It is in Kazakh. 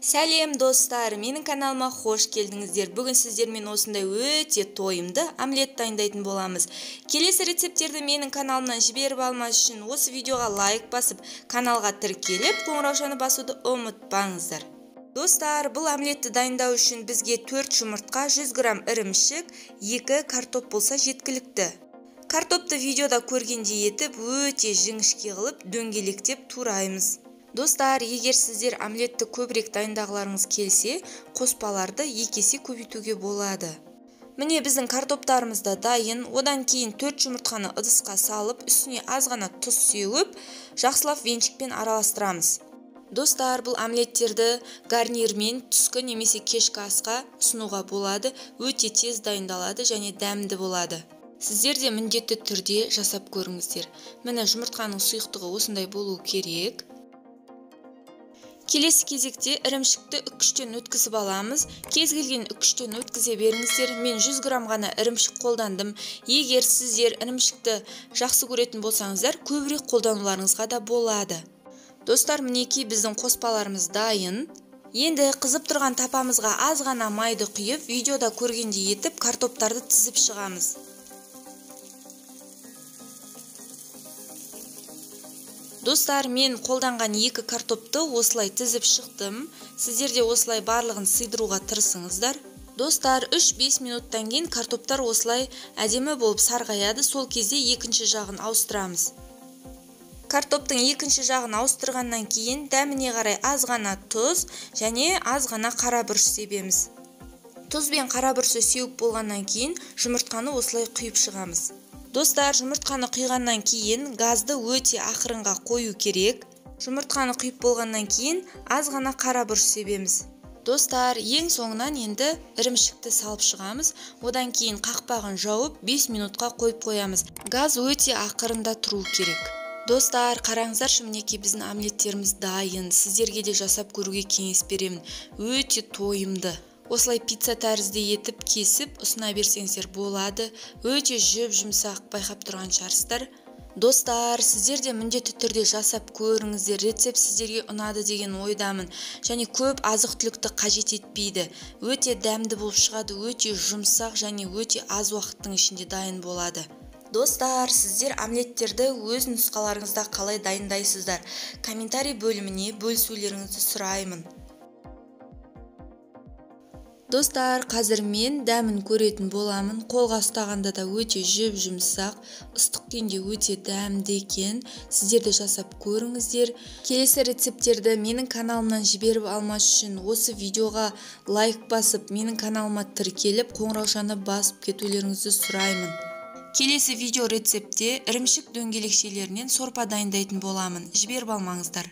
Сәлем достар, менің каналыма қош келдіңіздер. Бүгін сіздермен осындай өте тойымды омлет дайындайтын боламыз. Келесі рецептерді менің каналымнан жіберіп алмас үшін осы видеоға лайк басып, каналға тіркеліп, қоңыраушаны басуды ұмытпаңыздар. Достар, бұл омлетті дайындау үшін бізге 4 жұмыртқа, 100 грамм ірімшік, 2 картоп болса жеткілікті. Картопты видеода көргендей етіп, өте жіңішке қылып, дөңгелектеп тураймыз. Достар, егер сіздер омлетті көбірек дайындағыларыңыз келсе, қоспаларды 2 есе көбейтуге болады. Міне біздің картоптарымыз да дайын. Одан кейін 4 жұмыртқаны ыдысқа салып, үстіне аз ғана тұз сеуіп, жақсылап венчикпен араластырамыз. Достар, бұл омлеттерді гарнирмен түскі немесе кешкі асқа ұсынуға болады. Өте тез дайындалады және дәмді болады. Сіздер де міндетті түрде жасап көріңіздер. Міне жұмыртқаның сұйықтығы осындай болу керек. Келесі кезекте ірімшікті үккіштен өткізіп аламыз. Кез келген үккіштен өткізе беріңіздер. Мен 100 грамм ғана ірімшік қолдандым. Егер сіздер ірімшікті жақсы көретін болсаңыздар, көбірек қолдануларыңызға да болады. Достар, мінекей біздің қоспаларымыз дайын. Енді қызып тұрған тапамызға аз ғана майды құйып, видеода көргендей етіп, картоптарды тізіп шығамыз. Достар, мен қолданған 2 картопты осылай тізіп шықтым. Сіздер де осылай барлығын сыйдыруға тырысыңыздар. Достар, 3-5 минуттан кейін картоптар осылай әдемі болып сарғаяды. Сол кезде екінші жағын ауыстырамыз. Картоптың екінші жағын ауыстырғаннан кейін дәміне қарай аз ғана тұз және аз ғана қара бұрыш себеміз. Тұз бен қара бұрышы сеуіп болғаннан кейін жұмыртқаны осылай құйып шығамыз. Достар, жұмыртқаны құйғаннан кейін газды өте ақырынға қою керек. Жұмыртқаны құйып болғаннан кейін аз ғана қара бұрыш себеміз. Достар, ең соңынан енді ірімшікті салып шығамыз. Одан кейін қақпағын жауып 5 минутқа қойып қоямыз. Газ өте ақырында тұру керек. Достар, қараңыздаршы, мінекей біздің омлеттеріміз дайын. Сіздерге де жасап көруге кеңес беремін. Өте тойымды. Осылай пицца тәрізді етіп кесіп ұсына берсеңіздер болады. Өте жұмсақ, байқап тұрған шығарсыздар. Достар, сіздер де міндетті түрде жасап көріңіздер. Рецепт сіздерге ұнады деген ойдамын. Және көп азық-түлікті қажет етпейді. Өте дәмді болып шығады, өте жұмсақ және өте аз уақыттың ішінде дайын болады. Достар, сіздер омлеттерді өз нұсқаларыңызда қалай дайындайсыздар? Комментарий бөліміне бөлісулеріңізді сұраймын. Достар, қазір мен дәмін көретін боламын. Қолға ұстағанда да өте жұмсақ, ыстық күйінде өте дәмді екен. Сіздер де жасап көріңіздер. Келесі рецептерді менің каналымнан жіберіп алмас үшін осы видеоға лайк басып, менің каналыма тіркеліп, қоңыраушаны басып кетулеріңізді сұраймын. Келесі видео рецепте ірімшік дөңгелекшелерінен сорпа дайындайтын боламын. Жіберіп алмаңыздар.